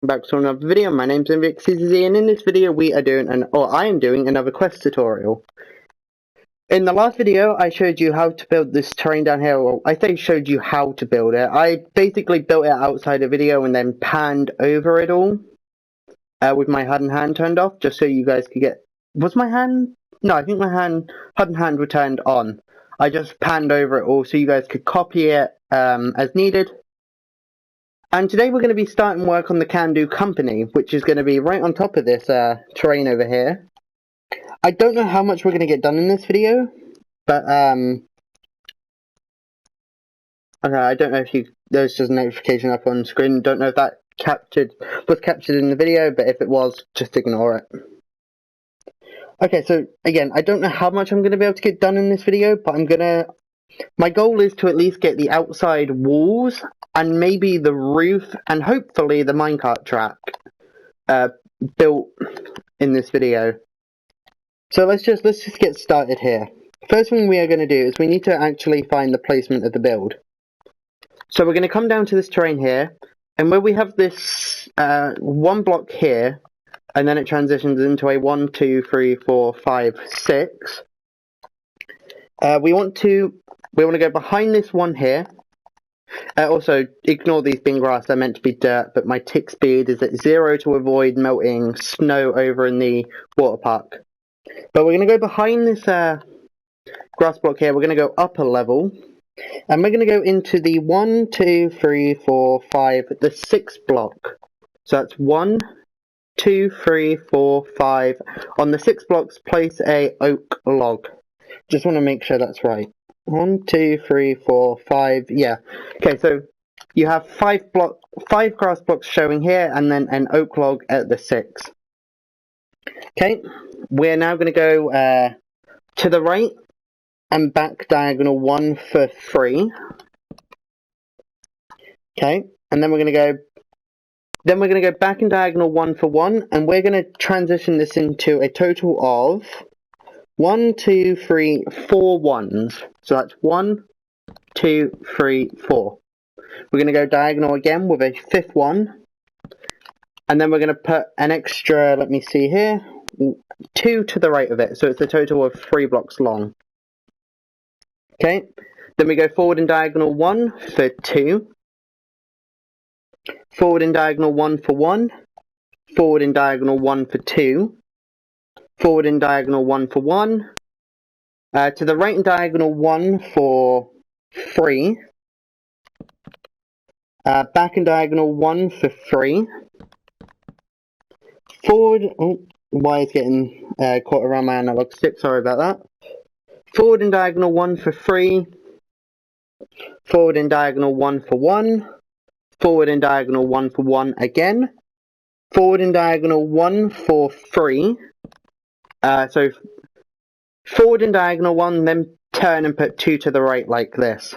Back to another video. My name's MVXCZ, and in this video I am doing another quest tutorial. In the last video I showed you how to build this terrain down here. Well, I say showed you how to build it. I basically built it outside the video and then panned over it all with my HUD and hand turned off, just so you guys could get... Was my hand? No, I think my HUD and hand were turned on. I just panned over it all so you guys could copy it as needed. And today we're going to be starting work on the Can-Do Company, which is going to be right on top of this terrain over here. I don't know how much we're going to get done in this video, but I don't know if there's just a notification up on screen. Don't know if that was captured in the video, but if it was, just ignore it. Okay, so again, I don't know how much I'm going to be able to get done in this video, but my goal is to at least get the outside walls and maybe the roof and hopefully the minecart track built in this video. So let's just get started here. First thing we are going to do is we need to actually find the placement of the build. So we're going to come down to this terrain here, and where we have this one block here, and then it transitions into a 1, 2, 3, 4, 5, 6. We want to go behind this one here. Also, ignore these being grass, they're meant to be dirt, but my tick speed is at 0 to avoid melting snow over in the water park. But we're going to go behind this grass block here, we're going to go up a level, and we're going to go into the 1, 2, 3, 4, 5, the 6th block. So that's 1, 2, 3, 4, 5. On the 6 blocks, place a oak log. Just want to make sure that's right. 1, 2, 3, 4, 5. Yeah. Okay, so you have 5 grass blocks showing here, and then an oak log at the 6. Okay, we're now going to go to the right and back diagonal 1 for 3. Okay, and then we're going to go back in diagonal 1 for 1, and we're going to transition this into a total of 1, 2, 3, 4 ones. So that's 1, 2, 3, 4. We're going to go diagonal again with a 5th one. And then we're going to put an extra, let me see here, 2 to the right of it. So it's a total of 3 blocks long. Okay. Then we go forward in diagonal 1 for 2. Forward in diagonal 1 for 1. Forward in diagonal 1 for 2. Forward in diagonal 1 for 1. To the right in diagonal 1 for 3. Back in diagonal 1 for 3. Forward, oh, Y is getting caught around my analog stick, sorry about that. Forward in diagonal 1 for 3. Forward in diagonal 1 for 1. Forward in diagonal 1 for 1 again. Forward in diagonal 1 for 3. So forward in diagonal 1, then turn and put 2 to the right like this.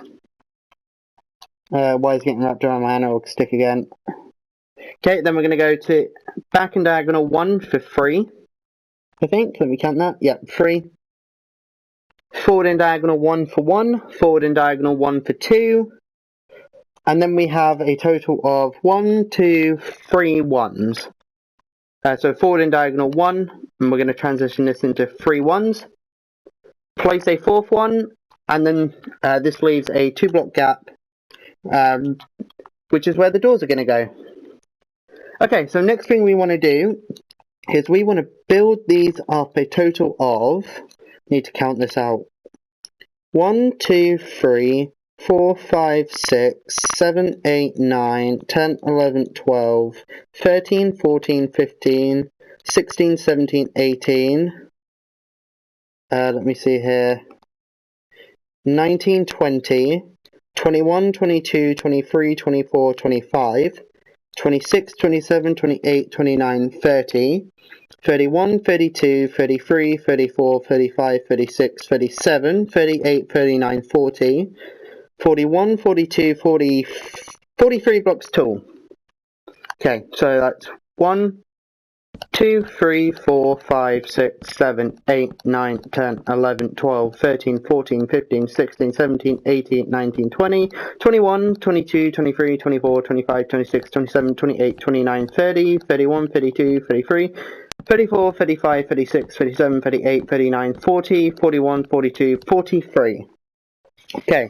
Y is getting wrapped around my analog stick again. Okay, then we're going to go to back in diagonal 1 for 3. I think, let me count that. Yep, 3. Forward in diagonal 1 for 1. Forward in diagonal 1 for 2. And then we have a total of 1, 2, 3 ones. So forward in diagonal 1, and we're going to transition this into 3 ones. Place a 4th one, and then this leaves a 2 block gap, which is where the doors are going to go. Okay, so next thing we want to do is we want to build these up a total of, need to count this out, 1, 2, 3, 4, 5, 6, 7, 8, 9, 10, 11, 12, 13, 14, 15, 16, 17, 18, let me see here, 19, 20, 21, 22, 23, 24, 25, 26, 27, 28, 29, 30, 31, 32, 33, 34, 35, 36, 37, 38, 39, 40, 41, 42, 40, 43 blocks tall. Okay, so that's 1, 2, 3, 4, 5, 6, 7, 8, 9, 10, 11, 12, 13, 14, 15, 16, 17, 18, 19, 20, 21, 22, 23, 24, 25, 26, 27, 28, 29, 30, 31, 32, 33, 34, 35, 36, 37, 38, 39, 40, 41, 42, 43. Okay.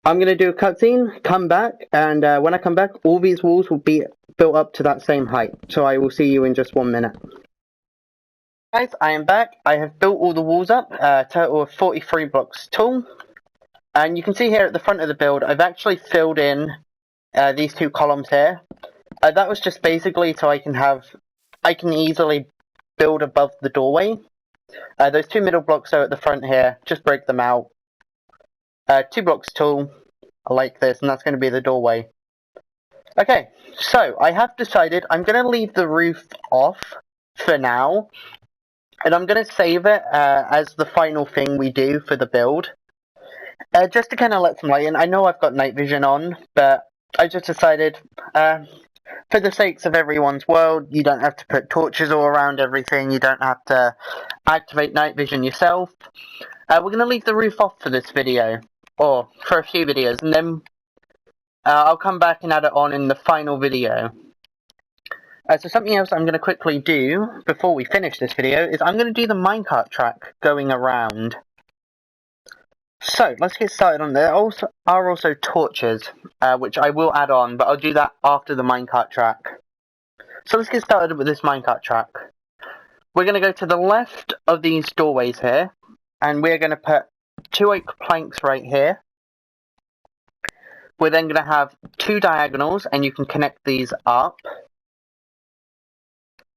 I'm going to do a cutscene, come back, and when I come back, all these walls will be built up to that same height. So I will see you in just 1 minute. Guys, I am back. I have built all the walls up, total of 43 blocks tall. And you can see here at the front of the build, I've actually filled in these 2 columns here. That was just basically so I can easily build above the doorway. Those 2 middle blocks are at the front here, just break them out. 2 blocks tall, like this, and that's going to be the doorway. Okay, so I have decided I'm going to leave the roof off for now, and I'm going to save it as the final thing we do for the build. Just to kind of let some light in. I know I've got night vision on, but I just decided, for the sakes of everyone's world, you don't have to put torches all around everything, you don't have to activate night vision yourself. We're going to leave the roof off for this video. Or for a few videos, and then I'll come back and add it on in the final video. So something else I'm going to quickly do before we finish this video is I'm going to do the minecart track going around. So let's get started on there. There are also torches, which I will add on, but I'll do that after the minecart track. So let's get started with this minecart track. We're going to go to the left of these doorways here, and we're going to put 2 oak planks right here. We're then going to have 2 diagonals, and you can connect these up.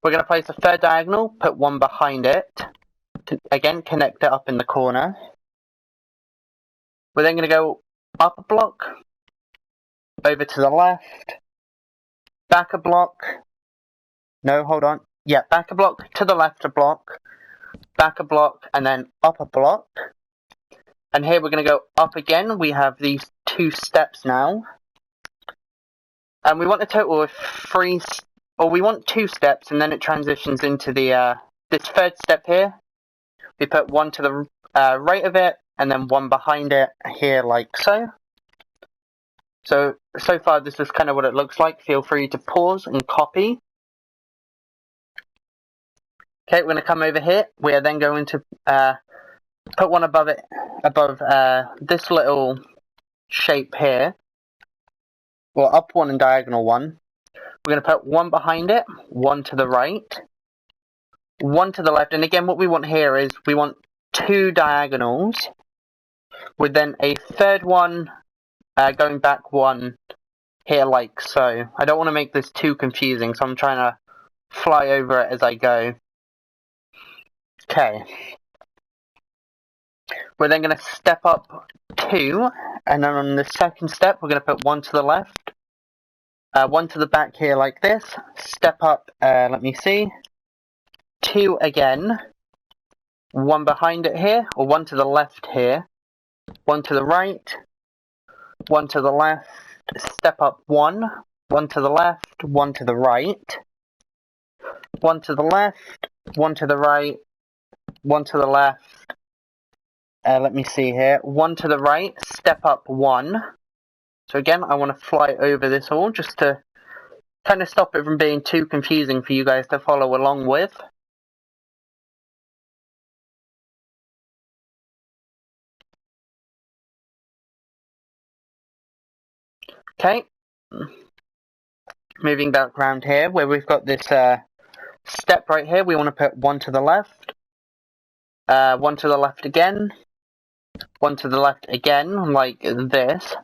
We're going to place a 3rd diagonal, put 1 behind it. Again, connect it up in the corner. We're then going to go up a block, over to the left, back a block. No, hold on. Yeah, back a block, to the left a block, back a block, and then up a block. And here we're going to go up again. We have these 2 steps now. And we want a total of 3, or we want 2 steps, and then it transitions into the this 3rd step here. We put 1 to the right of it, and then 1 behind it here, like so. So far this is kind of what it looks like. Feel free to pause and copy. Okay, we're going to come over here. We are then going to put 1 above it, above this little shape here. Well, up 1 and diagonal 1. We're going to put 1 behind it, 1 to the right, 1 to the left. And again, what we want here is we want 2 diagonals with then a 3rd one going back 1 here, like so. I don't want to make this too confusing, so I'm trying to fly over it as I go. Okay. We're then going to step up 2, and then on the 2nd step, we're going to put 1 to the left, 1 to the back here like this, step up, let me see, 2 again, 1 behind it here, or 1 to the left here, 1 to the right, 1 to the left, step up 1, 1 to the left, 1 to the right, 1 to the left, 1 to the right, 1 to the left. Let me see here. 1 to the right, step up 1. So again, I want to fly over this all just to kind of stop it from being too confusing for you guys to follow along with. Okay. Moving back around here where we've got this step right here. We want to put 1 to the left, 1 to the left again, 1 to the left again, like this.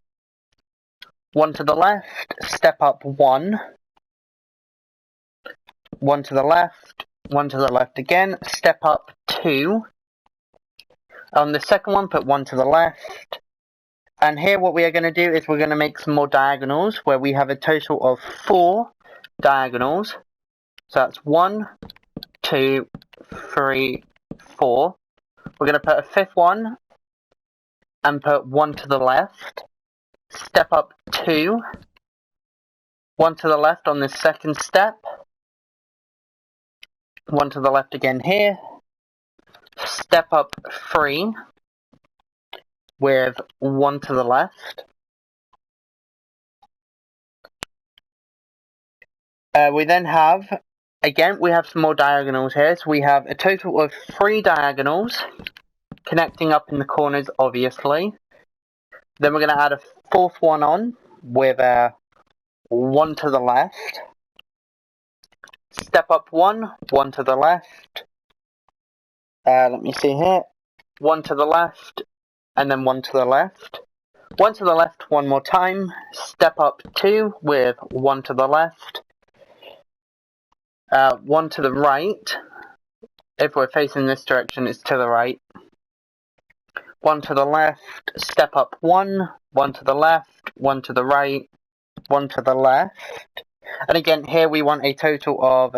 1 to the left, step up 1. 1 to the left, 1 to the left again, step up 2. On the second one, put 1 to the left. And here what we are going to do is we're going to make some more diagonals where we have a total of 4 diagonals. So that's 1, 2, 3, 4. We're going to put a 5th one and put 1 to the left. Step up 2. 1 to the left on this 2nd step. one to the left again here, step up 3 with one to the left. We then have, again, we have some more diagonals here, so we have a total of 3 diagonals connecting up in the corners, obviously. Then we're going to add a 4th one on with one to the left. Step up 1, one to the left. Let me see here. One to the left, and then one to the left. One to the left one more time. Step up 2 with one to the left. One to the right. If we're facing this direction, it's to the right. One to the left, step up 1, one to the left, one to the right, one to the left. And again, here we want a total of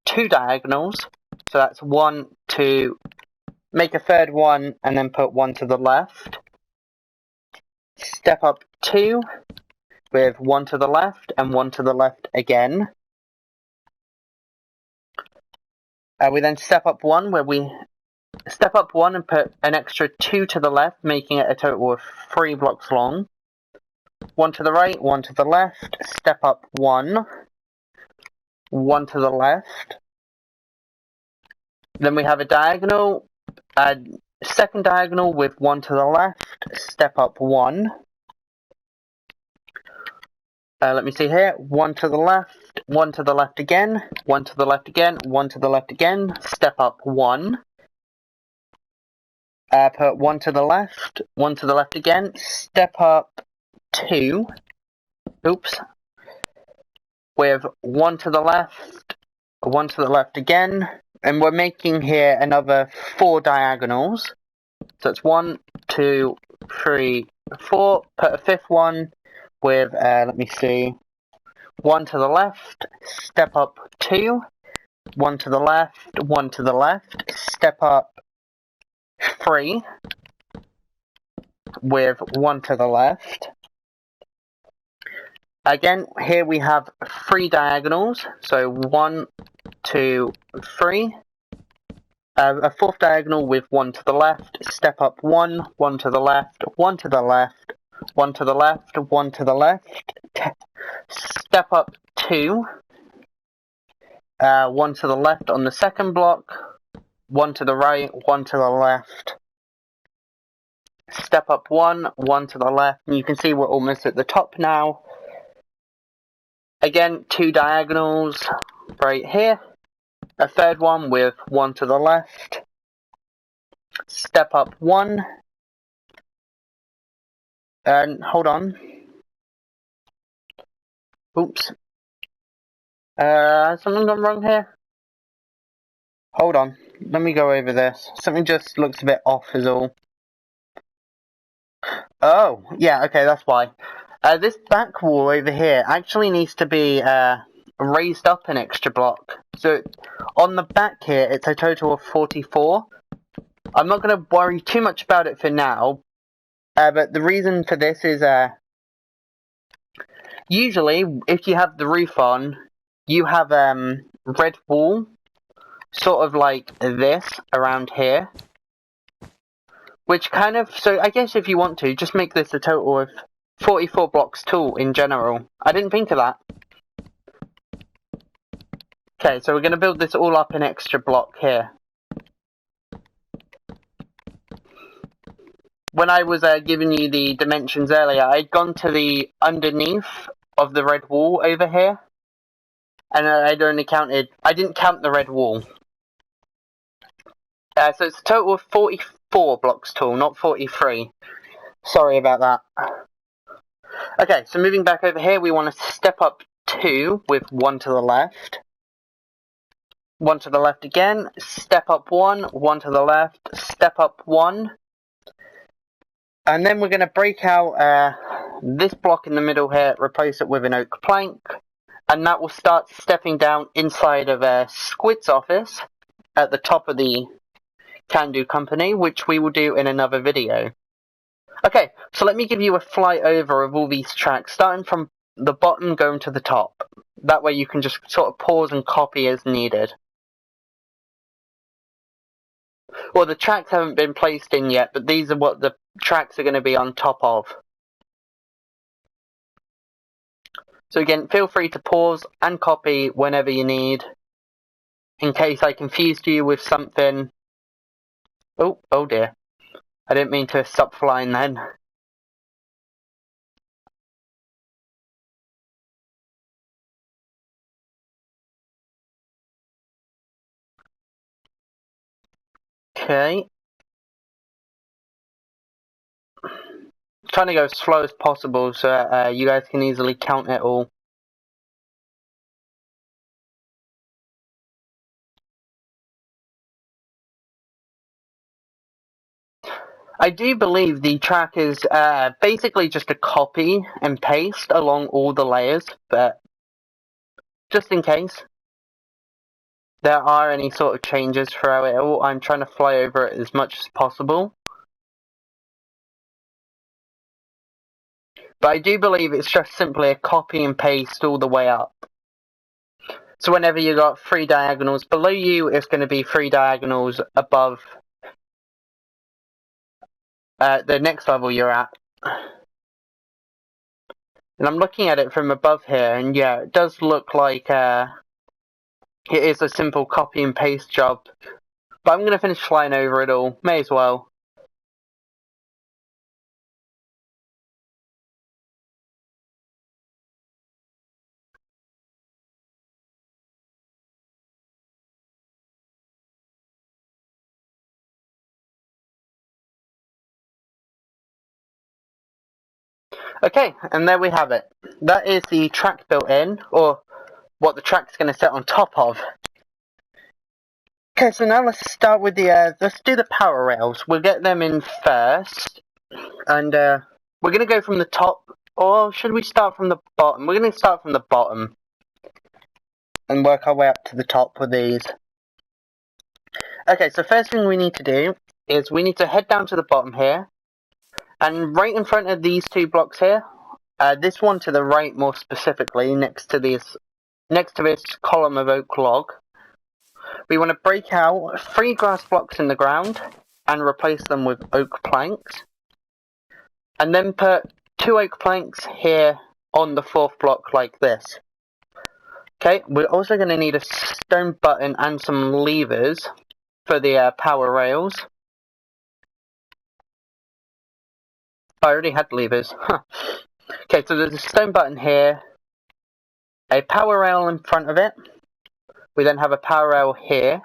2 diagonals. So that's 1, 2, make a 3rd one, and then put 1 to the left. Step up 2 with 1 to the left and 1 to the left again. We then step up 1 where we step up 1 and put an extra 2 to the left, making it a total of 3 blocks long. 1 to the right, 1 to the left, step up 1, 1 to the left. Then we have a diagonal, a second diagonal with 1 to the left, step up 1. Let me see here, 1 to the left, 1 to the left again, 1 to the left again, 1 to the left again, step up 1. Put 1 to the left, 1 to the left again, step up 2. Oops. With 1 to the left, 1 to the left again, and we're making here another 4 diagonals. So it's 1, 2, 3, 4. Put a 5th one with, let me see, 1 to the left, step up 2, 1 to the left, 1 to the left, step up 3 with 1 to the left. Again, here we have 3 diagonals, so 1, 2, 3. A 4th diagonal with 1 to the left, step up 1, 1 to the left, 1 to the left, 1 to the left, 1 to the left, step up 2, 1 to the left on the second block, 1 to the right, 1 to the left, step up 1, 1 to the left, and you can see we're almost at the top now. Again, 2 diagonals right here, a 3rd one with 1 to the left, step up 1, and hold on, oops, has something gone wrong here? Hold on, let me go over this, something just looks a bit off is all. Oh, yeah, okay, that's why. This back wall over here actually needs to be raised up an extra block. So on the back here, it's a total of 44. I'm not going to worry too much about it for now, but the reason for this is usually if you have the roof on, you have red wool, sort of like this around here. Which kind of, so I guess if you want to, just make this a total of 44 blocks tall in general. I didn't think of that. Okay, so we're going to build this all up an extra block here. When I was giving you the dimensions earlier, I'd gone to the underneath of the red wall over here. And I didn't count the red wall. So it's a total of 44 blocks tall, not 43. Sorry about that. Okay, so moving back over here, we want to step up 2 with 1 to the left. 1 to the left again, step up 1, 1 to the left, step up 1. And then we're going to break out this block in the middle here, replace it with an oak plank. And that will start stepping down inside of Squid's office at the top of the Can-Do company, which we will do in another video. Okay, so let me give you a flyover of all these tracks, starting from the bottom going to the top. That way you can just sort of pause and copy as needed. Well, the tracks haven't been placed in yet, but these are what the tracks are going to be on top of. So again, feel free to pause and copy whenever you need, in case I confused you with something. Oh dear. I didn't mean to stop flying then. Okay. Trying to go as slow as possible so you guys can easily count it all. I do believe the track is basically just a copy and paste along all the layers, but just in case there are any sort of changes throughout it all, I'm trying to fly over it as much as possible. But I do believe it's just simply a copy and paste all the way up. So whenever you got 3 diagonals below you, it's going to be 3 diagonals above the next level you're at. And I'm looking at it from above here, and yeah, it does look like it is a simple copy and paste job. But I'm going to finish flying over it all. May as well. Okay, and there we have it. That is the track built in, or what the track's going to sit on top of. Okay, so now let's start with the, let's do the power rails. We'll get them in first, and we're going to go from the top, or should we start from the bottom? We're going to start from the bottom, and work our way up to the top with these. Okay, so first thing we need to do is we need to head down to the bottom here, and right in front of these 2 blocks here, this one to the right more specifically, next to this column of oak log, we want to break out 3 grass blocks in the ground and replace them with oak planks. And then put 2 oak planks here on the 4th block like this. Okay, we're also going to need a stone button and some levers for the power rails. I already had levers. Okay, so there's a stone button here, a power rail in front of it. We then have a power rail here.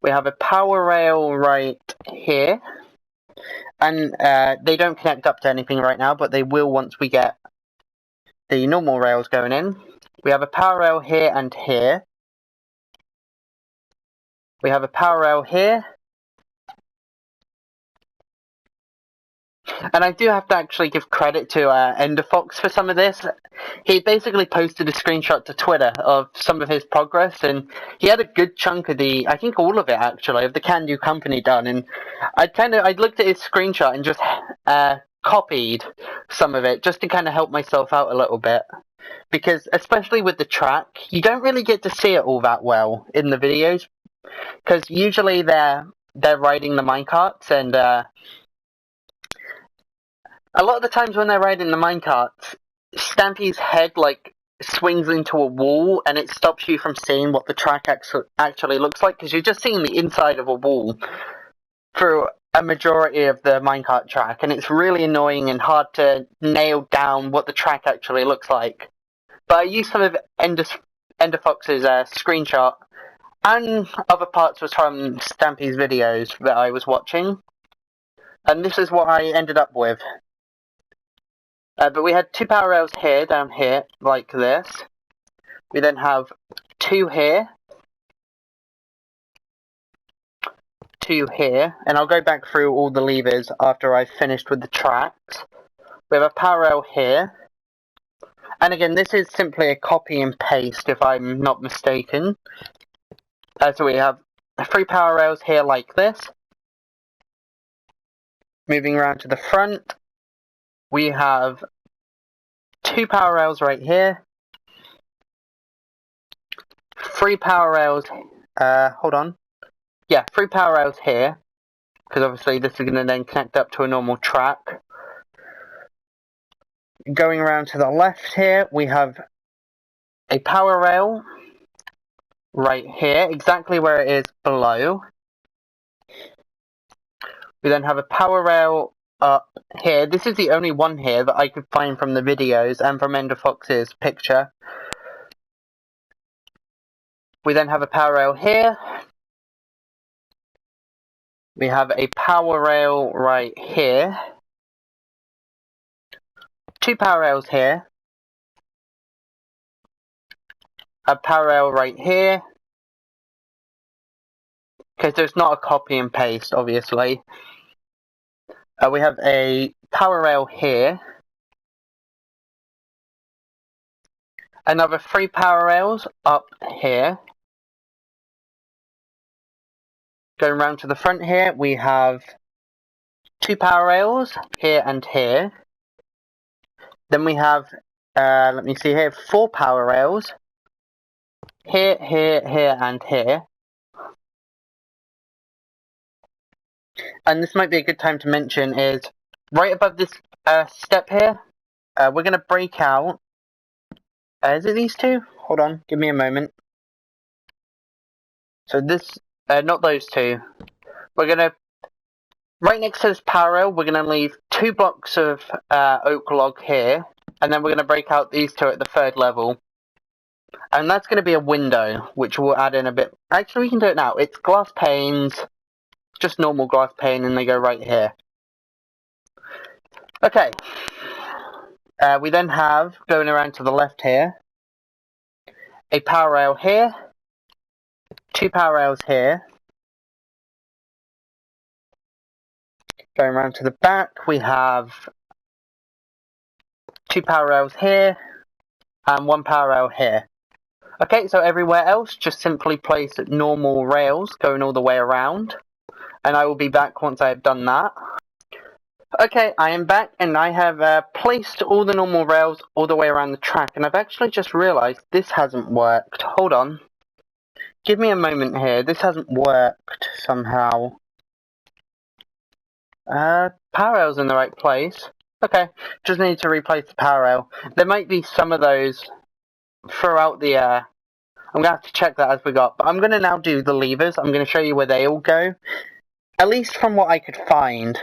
We have a power rail right here. And they don't connect up to anything right now, but they will once we get the normal rails going in. We have a power rail here and here. We have a power rail here. And I do have to actually give credit to Enderfox for some of this. He basically posted a screenshot to Twitter of some of his progress, and he had a good chunk of I think all of it actually, of the Can Do Company done. And I looked at his screenshot and just copied some of it just to kind of help myself out a little bit. Because especially with the track, you don't really get to see it all that well in the videos, because usually they're riding the minecarts, and a lot of the times when they're riding the minecarts, Stampy's head swings into a wall, and it stops you from seeing what the track actually looks like, because you're just seeing the inside of a wall through a majority of the minecart track, and it's really annoying and hard to nail down what the track actually looks like. But I used some of Enderfox's screenshot, and other parts was from Stampy's videos that I was watching, and this is what I ended up with. But we had 2 power rails here, down here, like this. We then have 2 here. 2 here. And I'll go back through all the levers after I've finished with the tracks. We have a power rail here. And again, this is simply a copy and paste, if I'm not mistaken. So we have 3 power rails here like this. Moving around to the front, we have 2 power rails right here, 3 power rails hold on. Yeah, 3 power rails here, because obviously this is going to then connect up to a normal track. Going around to the left here, we have a power rail right here, exactly where it is below. We then have a power rail up here. This is the only one here that I could find from the videos and from Ender Fox's picture. We then have a power rail here. We have a power rail right here. 2 power rails here. A power rail right here. Okay, so it's not a copy and paste, obviously. We have a power rail here. Another 3 power rails up here. Going around to the front here, we have 2 power rails here and here. Then we have, let me see here, 4 power rails here, here, here, and here. And this might be a good time to mention is right above this step here, we're going to break out. Is it these 2? Hold on, give me a moment. So this, not those 2. We're going to, right next to this power rail, we're going to leave 2 blocks of oak log here. And then we're going to break out these 2 at the 3rd level. And that's going to be a window, which we'll add in a bit. Actually, we can do it now. It's glass panes, just normal glass pane, and they go right here. Okay. We then have, going around to the left here, a power rail here, 2 power rails here. Going around to the back, we have 2 power rails here, and 1 power rail here. Okay, so everywhere else, just simply place normal rails going all the way around. And I will be back once I have done that. Okay, I am back and I have placed all the normal rails all the way around the track. And I've actually just realised this hasn't worked. Hold on. Give me a moment here. This hasn't worked somehow. Power rail's in the right place. Okay, just need to replace the power rail. There might be some of those throughout the I'm going to have to check that as we go. But I'm going to now do the levers. I'm going to show you where they all go. At least from what I could find.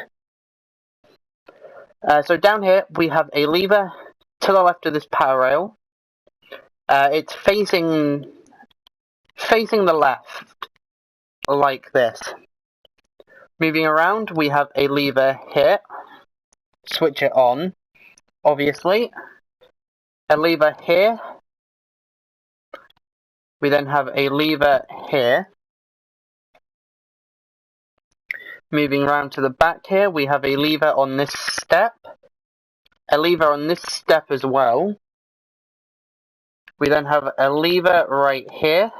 So down here we have a lever to the left of this power rail. It's facing the left, like this. Moving around, we have a lever here. Switch it on, obviously. A lever here. We then have a lever here. Moving around to the back here, we have a lever on this step. A lever on this step as well. We then have a lever right here.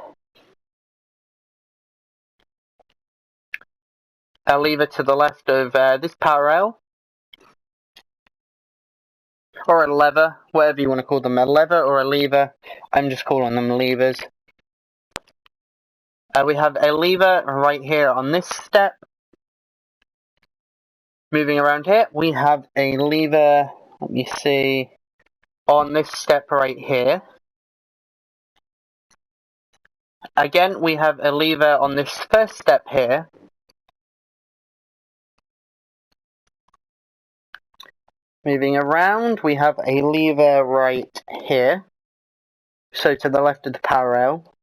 A lever to the left of this power rail. Or a lever, whatever you want to call them, a lever or a lever. I'm just calling them levers. We have a lever right here on this step. Moving around here, we have a lever, let me see, on this step right here. Again, we have a lever on this first step here. Moving around, we have a lever right here. So to the left of the power rail.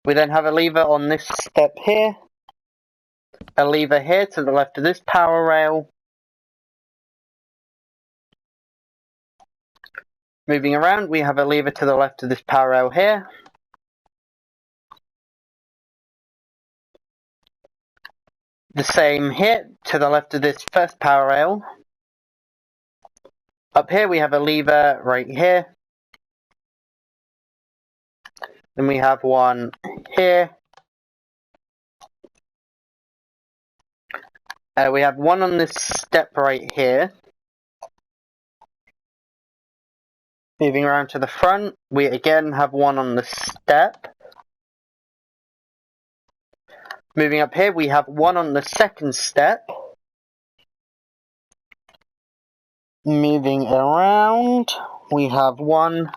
We then have a lever on this step here. A lever here to the left of this power rail. Moving around, we have a lever to the left of this power rail here. The same here to the left of this first power rail. Up here we have a lever right here. Then we have one here. We have one on this step right here. Moving around to the front, we again have one on the step. Moving up here, we have one on the second step. Moving around, we have one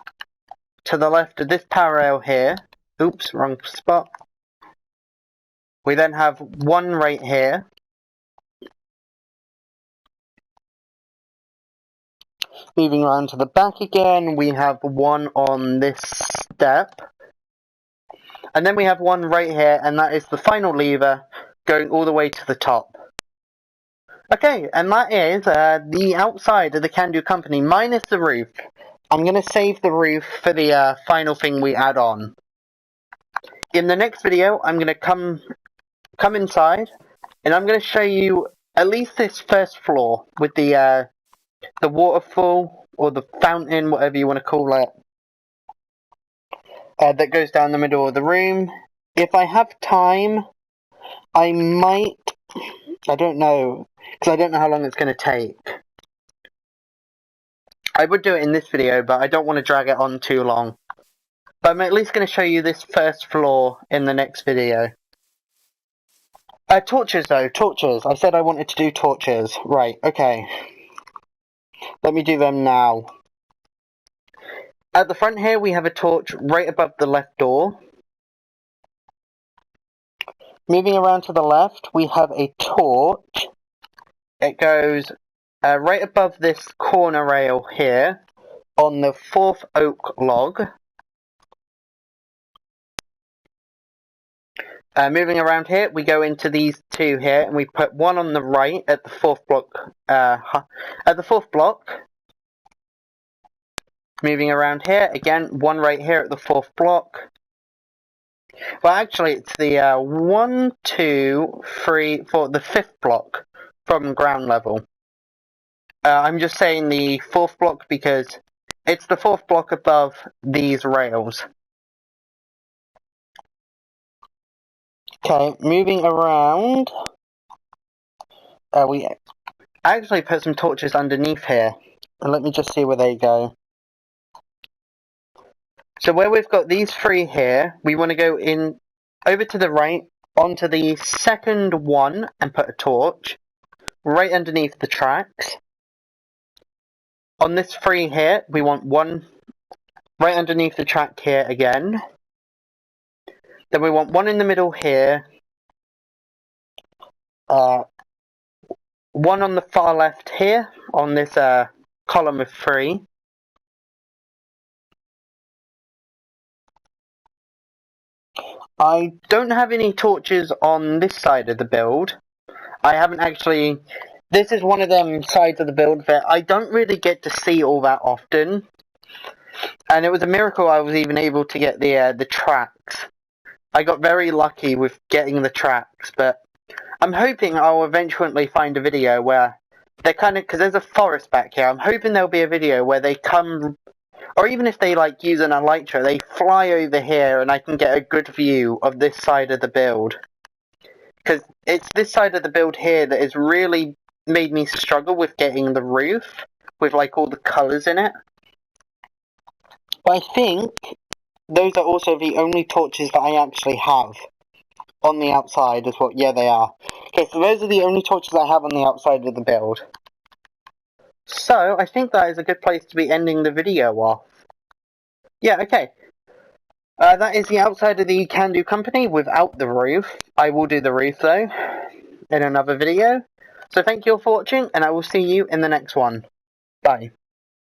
to the left of this power rail here. Oops, wrong spot. We then have one right here. Moving around to the back again, we have one on this step. And then we have one right here, and that is the final lever going all the way to the top. Okay, and that is the outside of the Can-Do Company, minus the roof. I'm going to save the roof for the final thing we add on. In the next video, I'm going to come inside, and I'm going to show you at least this first floor with the waterfall, or the fountain, whatever you want to call it, that goes down the middle of the room. If I have time, I might, I don't know, because I don't know how long it's going to take. I would do it in this video, but I don't want to drag it on too long. But I'm at least going to show you this first floor in the next video. Torches though, torches. I said I wanted to do torches. Right, okay. Let me do them now. At the front here, we have a torch right above the left door. Moving around to the left, we have a torch. It goes right above this corner rail here on the 4th oak log. Moving around here, we go into these two here, and we put one on the right at the 4th block. At the 4th block. Moving around here, again, one right here at the 4th block. Well, actually, it's the 1, 2, 3, 4, the 5th block from ground level. I'm just saying the 4th block because it's the 4th block above these rails. Okay, moving around, we actually put some torches underneath here. And let me just see where they go. So where we've got these three here, we want to go in over to the right, onto the second one, and put a torch right underneath the tracks. On this three here, we want one right underneath the track here again. Then we want one in the middle here. One on the far left here, on this column of 3. I don't have any torches on this side of the build. I haven't actually... This is one of them sides of the build that I don't really get to see all that often. And it was a miracle I was even able to get the tracks. I got very lucky with getting the tracks, but I'm hoping I'll eventually find a video where they're kind of... Because there's a forest back here. I'm hoping there'll be a video where they come... Or even if they like use an elytra, they fly over here and I can get a good view of this side of the build. Because it's this side of the build here that has really made me struggle with getting the roof, with like all the colours in it. But I think those are also the only torches that I actually have on the outside as well. Yeah, they are. Okay, so those are the only torches I have on the outside of the build. So, I think that is a good place to be ending the video off. Yeah, okay. That is the outside of the Can-Do Company without the roof. I will do the roof, though, in another video. So thank you all for watching, and I will see you in the next one. Bye.